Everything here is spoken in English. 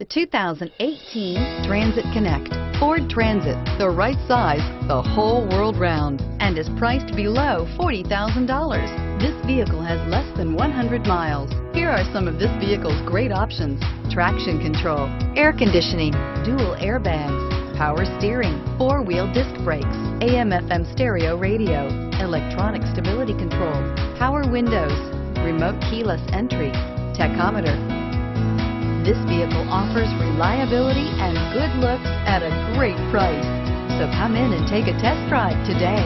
The 2018 Transit Connect. Ford Transit, the right size the whole world round, and is priced below $40,000. This vehicle has less than 100 miles. Here are some of this vehicle's great options: traction control, air conditioning, dual airbags, power steering, four-wheel disc brakes, AM/FM stereo radio, electronic stability control, power windows, remote keyless entry, tachometer. This vehicle offers reliability and good looks at a great price. So come in and take a test drive today.